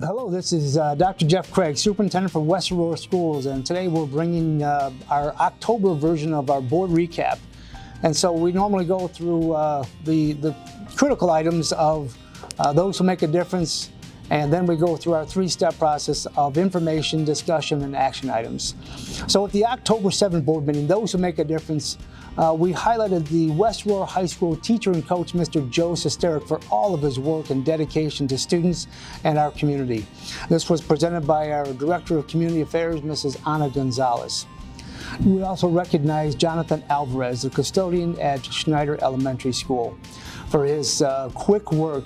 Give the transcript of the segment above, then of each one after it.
Hello, this is Dr. Jeff Craig, Superintendent for West Aurora Schools, and today we're bringing our October version of our board recap. And so we normally go through the critical items of those who make a difference, and then we go through our three-step process of information, discussion, and action items. So at the October 7th board meeting, those who make a difference, we highlighted the West Aurora High School teacher and coach, Mr. Joe Sesteric, for all of his work and dedication to students and our community. This was presented by our Director of Community Affairs, Mrs. Ana Gonzalez. We also recognized Jonathan Alvarez, the custodian at Schneider Elementary School, for his quick work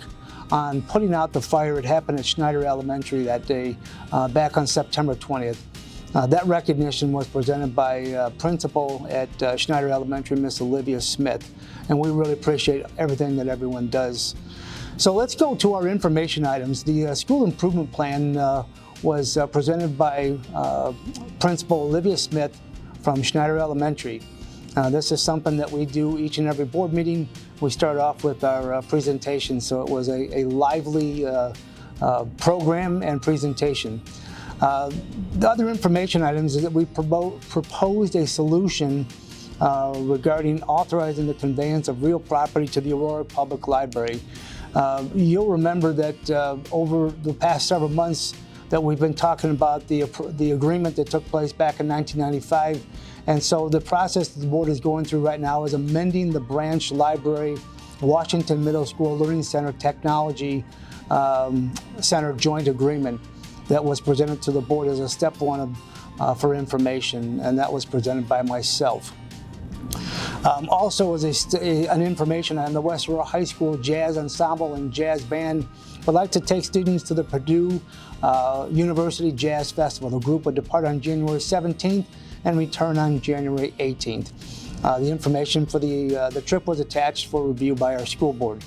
on putting out the fire. It happened at Schneider Elementary that day back on September 20th. That recognition was presented by principal at Schneider Elementary, Miss Olivia Smith, and we really appreciate everything that everyone does. So let's go to our information items. The school improvement plan was presented by Principal Olivia Smith from Schneider Elementary. This is something that we do each and every board meeting. We start off with our presentation, so it was a lively program and presentation. The other information items is that we proposed a solution regarding authorizing the conveyance of real property to the Aurora Public Library. You'll remember that over the past several months that we've been talking about the agreement that took place back in 1995. And so the process that the board is going through right now is amending the Branch Library, Washington Middle School Learning Center Technology Center Joint Agreement that was presented to the board as a step one for information, and that was presented by myself. Also, as an information on the West Aurora High School Jazz Ensemble and Jazz Band, would like to take students to the Purdue University Jazz Festival. The group would depart on January 17th and return on January 18th. The information for the trip was attached for review by our school board.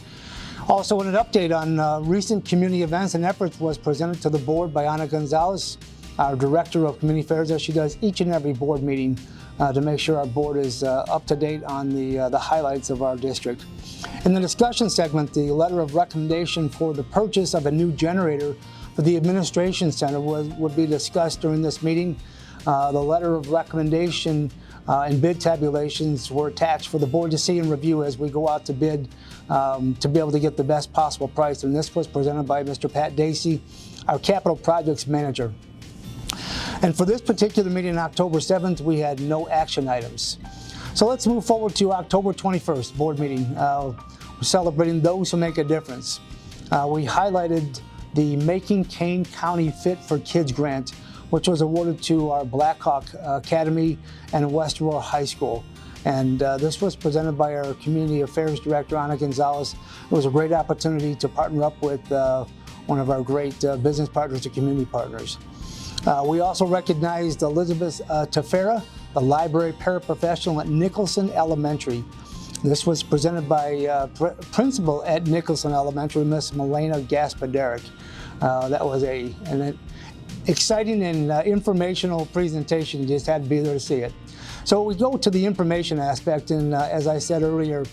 Also, an update on recent community events and efforts was presented to the board by Ana Gonzalez, our Director of Community Affairs, as she does each and every board meeting to make sure our board is up to date on the highlights of our district. In the discussion segment, the letter of recommendation for the purchase of a new generator for the administration center would be discussed during this meeting. The letter of recommendation and bid tabulations were attached for the board to see and review as we go out to bid to be able to get the best possible price. And this was presented by Mr. Pat Dacey, our capital projects manager. And for this particular meeting on October 7th, we had no action items. So let's move forward to October 21st board meeting. We're celebrating those who make a difference. We highlighted the Making Kane County Fit for Kids grant, which was awarded to our Blackhawk Academy and West Aurora High School. And this was presented by our Community Affairs Director, Ana Gonzalez. It was a great opportunity to partner up with one of our great business partners and community partners. We also recognized Elizabeth Tefera, the library paraprofessional at Nicholson Elementary. This was presented by Principal at Nicholson Elementary, Miss Milena Gaspaderic. That was an exciting and informational presentation. You just had to be there to see it. So we go to the information aspect, and as I said earlier,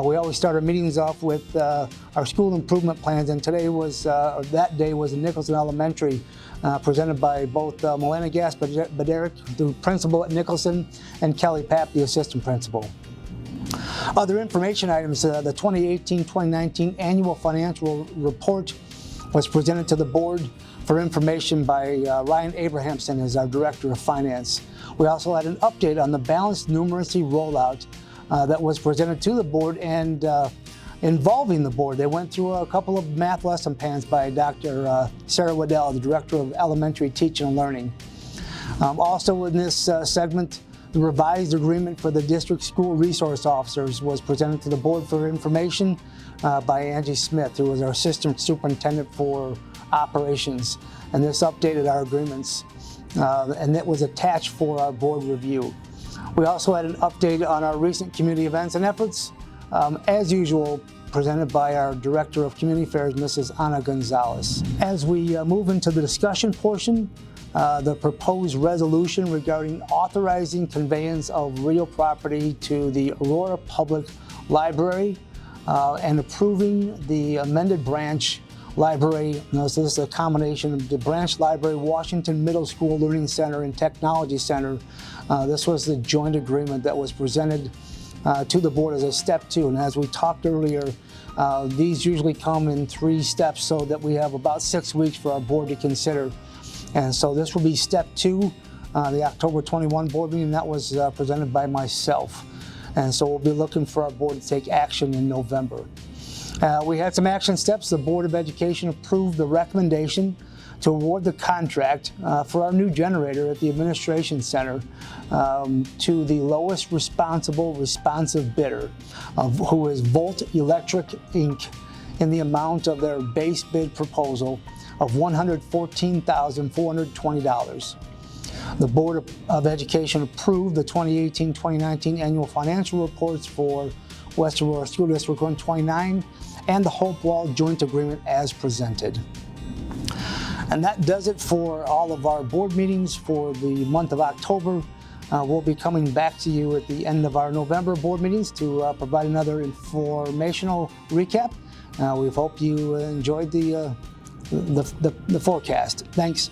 we always start our meetings off with our school improvement plans, and today was, or that day was in Nicholson Elementary, presented by both Milena Gaspaderic, the principal at Nicholson, and Kelly Papp, the assistant principal. Other information items, the 2018-2019 annual financial report was presented to the board for information by Ryan Abrahamson as our Director of Finance. We also had an update on the balanced numeracy rollout that was presented to the board and involving the board. They went through a couple of math lesson plans by Dr. Sarah Waddell, the Director of Elementary Teaching and Learning. Also in this segment, the revised agreement for the district school resource officers was presented to the board for information by Angie Smith, who was our Assistant Superintendent for Operations. And this updated our agreements, and that was attached for our board review. We also had an update on our recent community events and efforts, as usual, presented by our Director of Community Affairs, Mrs. Ana Gonzalez. As we move into the discussion portion, the proposed resolution regarding authorizing conveyance of real property to the Aurora Public Library and approving the amended Branch library. This is a combination of the Branch Library, Washington Middle School Learning Center, and Technology Center. This was the joint agreement that was presented to the board as a step 2. And as we talked earlier, these usually come in 3 steps so that we have about 6 weeks for our board to consider. And so this will be step 2, the October 21 board meeting that was presented by myself. And so we'll be looking for our board to take action in November. We had some action steps. The Board of Education approved the recommendation to award the contract for our new generator at the Administration Center to the lowest responsive bidder, who is Volt Electric, Inc., in the amount of their base bid proposal of $114,420. The Board of Education approved the 2018-2019 annual financial reports for West Aurora School District 129 and the Hopewell Joint Agreement as presented. And that does it for all of our board meetings for the month of October. We'll be coming back to you at the end of our November board meetings to provide another informational recap. We hope you enjoyed the forecast. Thanks.